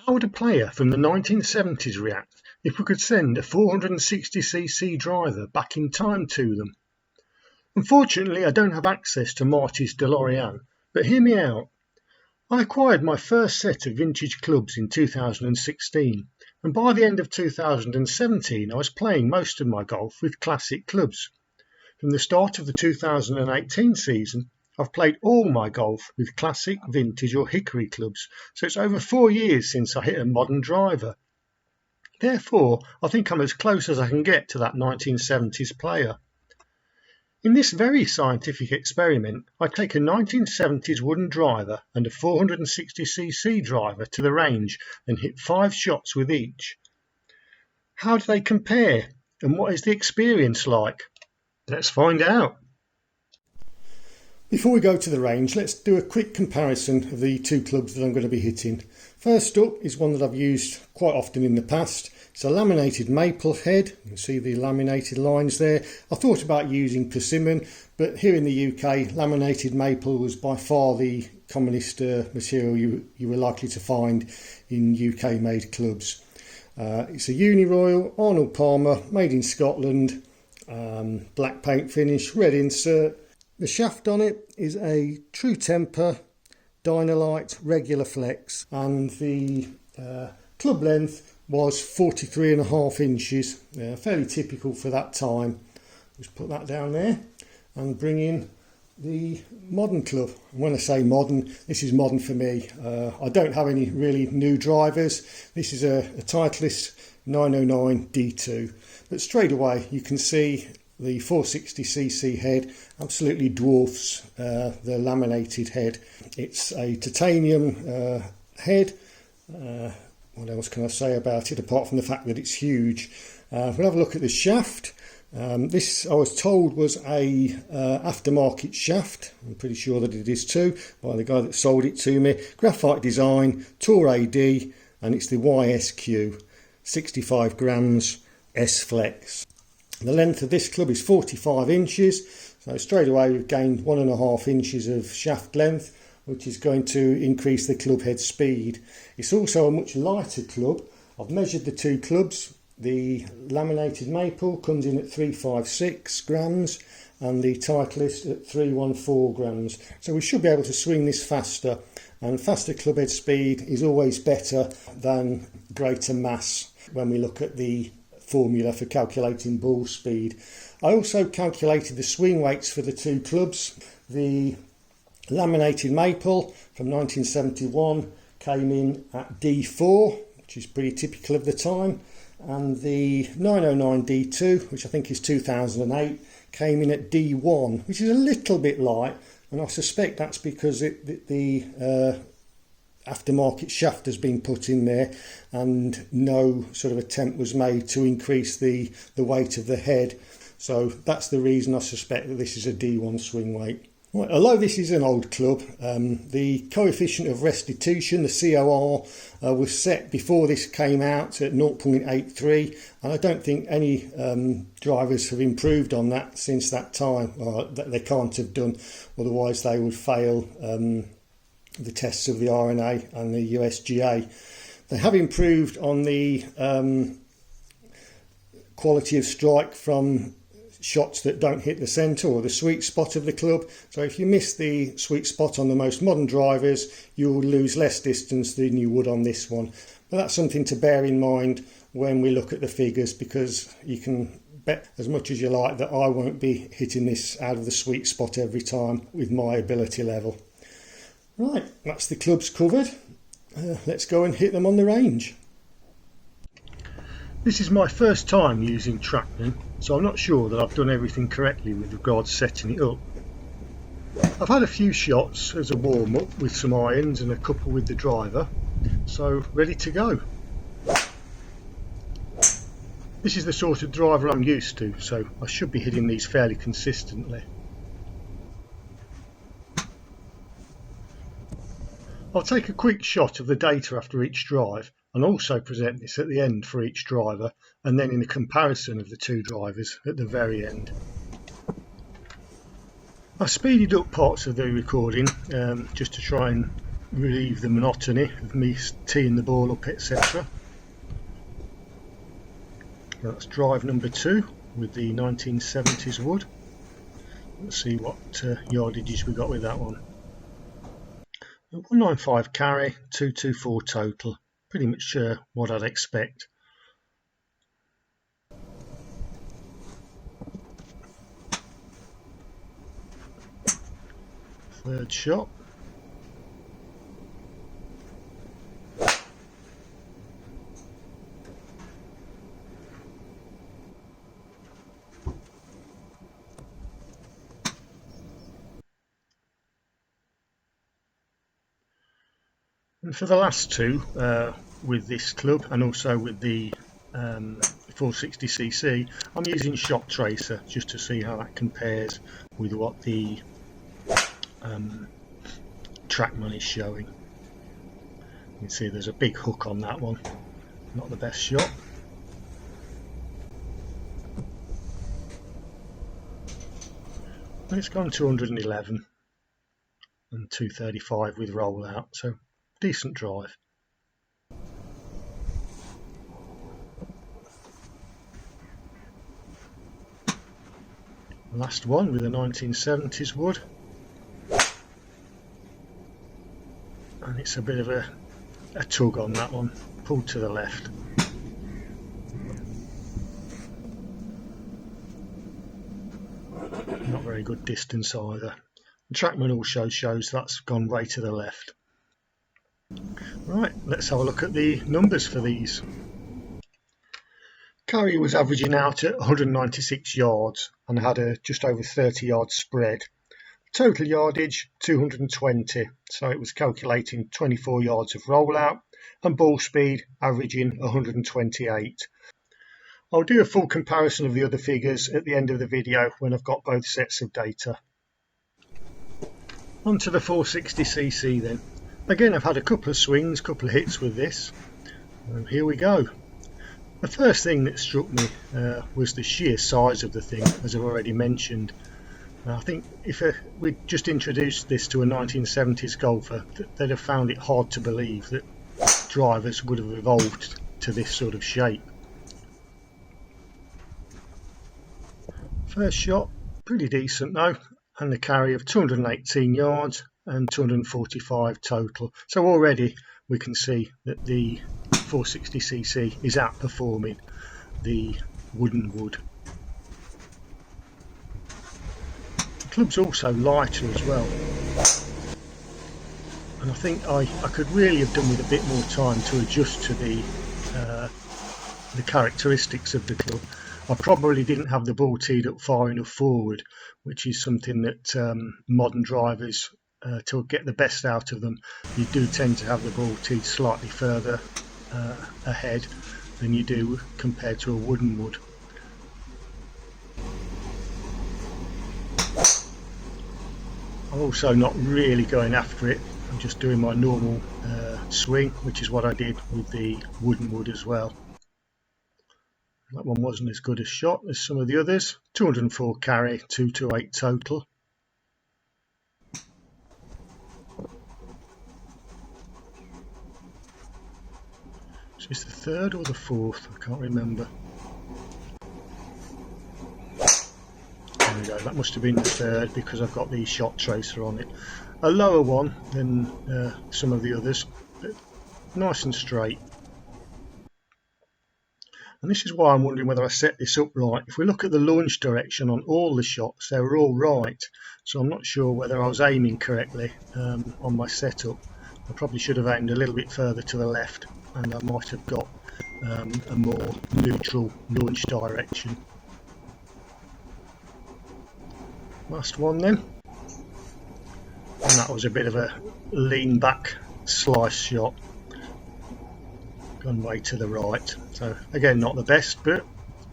How would a player from the 1970s react if we could send a 460cc driver back in time to them? Unfortunately, I don't have access to Marty's DeLorean, but hear me out. I acquired my first set of vintage clubs in 2016, and by the end of 2017 I was playing most of my golf with classic clubs. From the start of the 2018 season, I've played all my golf with classic, vintage or hickory clubs, so it's over 4 years since I hit a modern driver. Therefore, I think I'm as close as I can get to that 1970s player. In this very scientific experiment, I take a 1970s wooden driver and a 460cc driver to the range and hit 5 shots with each. How do they compare, and what is the experience like? Let's find out. Before we go to the range, let's do a quick comparison of the two clubs that I'm going to be hitting. First up is one that I've used quite often in the past. It's a laminated maple head. You can see the laminated lines there. I thought about using persimmon, but here in the UK, laminated maple was by far the commonest material you were likely to find in UK made clubs. It's a Uniroyal Arnold Palmer, made in Scotland, black paint finish, red insert. The shaft on it is a True Temper Dynalite regular flex, and the club length was 43.5 inches, fairly typical for that time. Just put that down there and bring in the modern club. And when I say modern, this is modern for me. I don't have any really new drivers. This is a Titleist 909 D2, but straight away you can see the 460cc head absolutely dwarfs the laminated head. It's a titanium head. What else can I say about it apart from the fact that it's huge? We'll have a look at the shaft. This I was told was a aftermarket shaft. I'm pretty sure that it is too, by the guy that sold it to me. Graphite design, Tour AD, and it's the YSQ 65 grams S Flex. The length of this club is 45 inches, so straight away we've gained 1.5 inches of shaft length, which is going to increase the club head speed. It's also a much lighter club. I've measured the two clubs. The laminated maple comes in at 356 grams and the Titleist at 314 grams. So we should be able to swing this faster, and faster club head speed is always better than greater mass when we look at the formula for calculating ball speed. I also calculated the swing weights for the two clubs. The laminated maple from 1971 came in at D4, which is pretty typical of the time, and the 909 D2, which I think is 2008, came in at D1, which is a little bit light, and I suspect that's because the aftermarket shaft has been put in there and no sort of attempt was made to increase the weight of the head. So that's the reason I suspect that this is a D1 swing weight. Right, although this is an old club, the coefficient of restitution, the COR, was set before this came out at 0.83, and I don't think any drivers have improved on that since that time. They can't have done, otherwise they would fail the tests of the RNA and the USGA. They have improved on the quality of strike from shots that don't hit the centre or the sweet spot of the club. So if you miss the sweet spot on the most modern drivers, you will lose less distance than you would on this one. But that's something to bear in mind when we look at the figures, because you can bet as much as you like that I won't be hitting this out of the sweet spot every time with my ability level. Right, that's the clubs covered. Let's go and hit them on the range. This is my first time using Trackman, so I'm not sure that I've done everything correctly with regards to setting it up. I've had a few shots as a warm-up with some irons and a couple with the driver, so ready to go. This is the sort of driver I'm used to, so I should be hitting these fairly consistently. I'll take a quick shot of the data after each drive and also present this at the end for each driver, and then in a comparison of the two drivers at the very end. I've speeded up parts of the recording just to try and relieve the monotony of me teeing the ball up, etc. That's drive number 2 with the 1970s wood. Let's see what yardages we got with that one. 195 carry, 224 total. Pretty much what I'd expect. Third shot. And for the last two, with this club and also with the 460cc, I'm using Shot Tracer just to see how that compares with what the Trackman is showing. You can see there's a big hook on that one, not the best shot. And it's gone 211 and 235 with rollout, so decent drive. Last one with a 1970s wood, and it's a bit of a tug on that one, pulled to the left. Not very good distance either. The Trackman also shows that's gone way to the left. Right, let's have a look at the numbers for these. Carry was averaging out at 196 yards and had a just over 30 yard spread. Total yardage 220, so it was calculating 24 yards of rollout and ball speed averaging 128. I'll do a full comparison of the other figures at the end of the video when I've got both sets of data. On to the 460cc then. Again, I've had a couple of swings, couple of hits with this. Here we go. The first thing that struck me was the sheer size of the thing, as I've already mentioned. I think if we'd just introduced this to a 1970s golfer, they'd have found it hard to believe that drivers would have evolved to this sort of shape. First shot, pretty decent though, and the carry of 218 yards and 245 total. So already we can see that the 460cc is outperforming the wooden wood. The club's also lighter as well, and I think I could really have done with a bit more time to adjust to the characteristics of the club. I probably didn't have the ball teed up far enough forward, which is something that modern drivers, to get the best out of them, you do tend to have the ball teed slightly further ahead than you do compared to a wooden wood. I'm also not really going after it, I'm just doing my normal swing, which is what I did with the wooden wood as well. That one wasn't as good a shot as some of the others. 204 carry, 228 total. Is this the third or the fourth? I can't remember. There we go, that must have been the third because I've got the Shot Tracer on it. A lower one than some of the others, but nice and straight. And this is why I'm wondering whether I set this up right. If we look at the launch direction on all the shots, they were all right. So I'm not sure whether I was aiming correctly on my setup. I probably should have aimed a little bit further to the left, and I might have got a more neutral launch direction. Last one then. And that was a bit of a lean back slice shot. Gone way to the right, so again not the best, but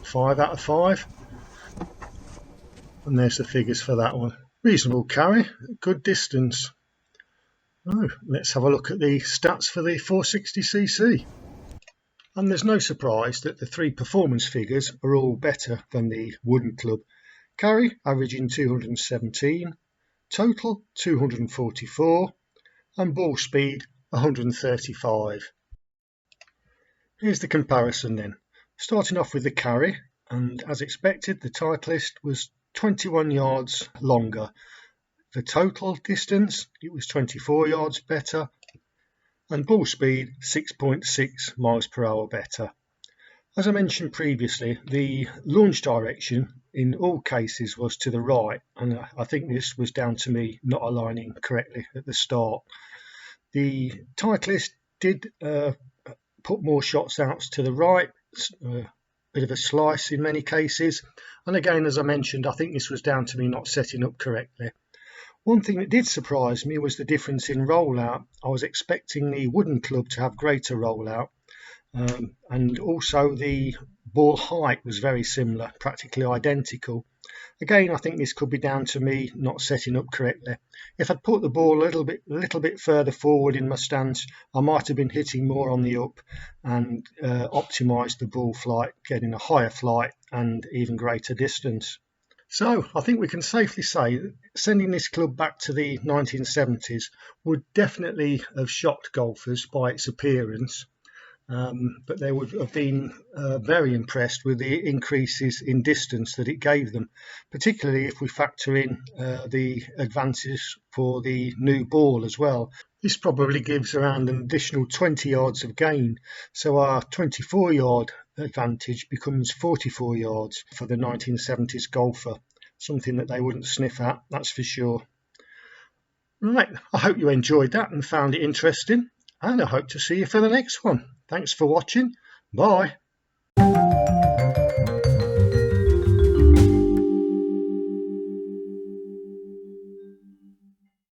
5 out of 5. And there's the figures for that one. Reasonable carry, good distance. Oh, let's have a look at the stats for the 460cc. And there's no surprise that the three performance figures are all better than the wooden club. Carry averaging 217, total 244, and ball speed 135. Here's the comparison then. Starting off with the carry, and as expected the Titleist was 21 yards longer. The total distance, it was 24 yards better, and ball speed 6.6 miles per hour better. As I mentioned previously, the launch direction in all cases was to the right, and I think this was down to me not aligning correctly at the start. The Titleist did put more shots out to the right, bit of a slice in many cases, and again, as I mentioned, I think this was down to me not setting up correctly. One thing that did surprise me was the difference in rollout. I was expecting the wooden club to have greater rollout, and also the ball height was very similar, practically identical. Again, I think this could be down to me not setting up correctly. If I'd put the ball a little bit further forward in my stance, I might have been hitting more on the up and optimised the ball flight, getting a higher flight and even greater distance. So I think we can safely say that sending this club back to the 1970s would definitely have shocked golfers by its appearance. But they would have been very impressed with the increases in distance that it gave them, particularly if we factor in the advances for the new ball as well. This probably gives around an additional 20 yards of gain, so our 24-yard advantage becomes 44 yards for the 1970s golfer, something that they wouldn't sniff at, that's for sure. Right, I hope you enjoyed that and found it interesting, and I hope to see you for the next one. Thanks for watching. Bye.